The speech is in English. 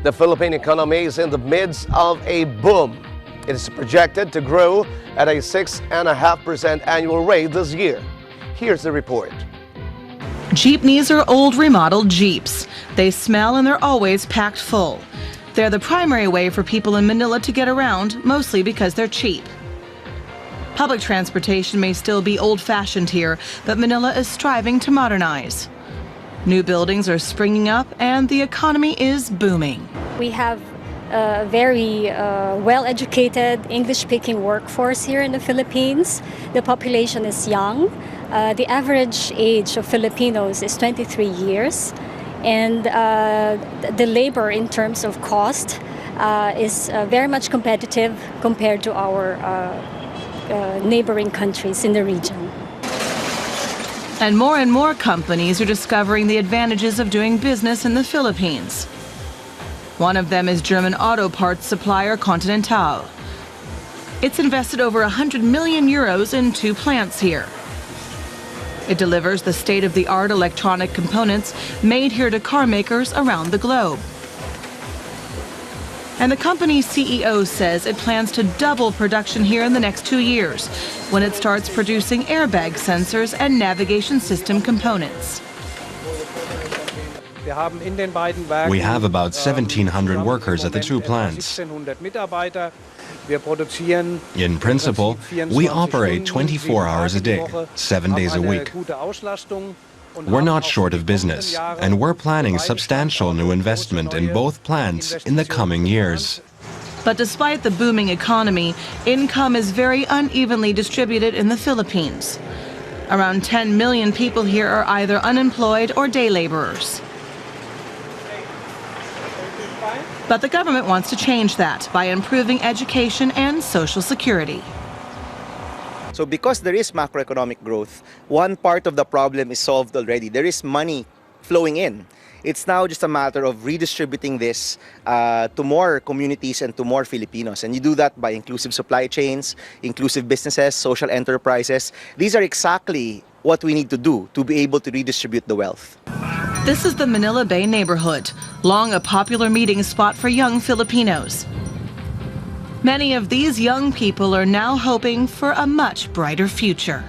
The Philippine economy is in the midst of a boom. It is projected to grow at a 6.5% annual rate this year. Here's the report. Jeepneys are old remodeled Jeeps. They smell and they're always packed full. They're the primary way for people in Manila to get around, mostly because they're cheap. Public transportation may still be old-fashioned here, but Manila is striving to modernize. New buildings are springing up and the economy is booming. We have a very well-educated English-speaking workforce here in the Philippines. The population is young. The average age of Filipinos is 23 years. And the labor in terms of cost is very much competitive compared to our neighboring countries in the region. And more companies are discovering the advantages of doing business in the Philippines. One of them is German auto parts supplier Continental. It's invested over 100 million euros in 2 plants here. It delivers the state-of-the-art electronic components made here to car makers around the globe. And the company's CEO says it plans to double production here in the next 2 years when it starts producing airbag sensors and navigation system components. We have about 1,700 workers at the 2 plants. In principle, we operate 24 hours a day, 7 days a week. We're not short of business, and we're planning substantial new investment in both plants in the coming years. But despite the booming economy, income is very unevenly distributed in the Philippines. Around 10 million people here are either unemployed or day laborers. But the government wants to change that by improving education and social security. So because there is macroeconomic growth, one part of the problem is solved already. There is money flowing in. It's now just a matter of redistributing this to more communities and to more Filipinos. And you do that by inclusive supply chains, inclusive businesses, social enterprises. These are exactly what we need to do to be able to redistribute the wealth. This is the Manila Bay neighborhood, long a popular meeting spot for young Filipinos. Many of these young people are now hoping for a much brighter future.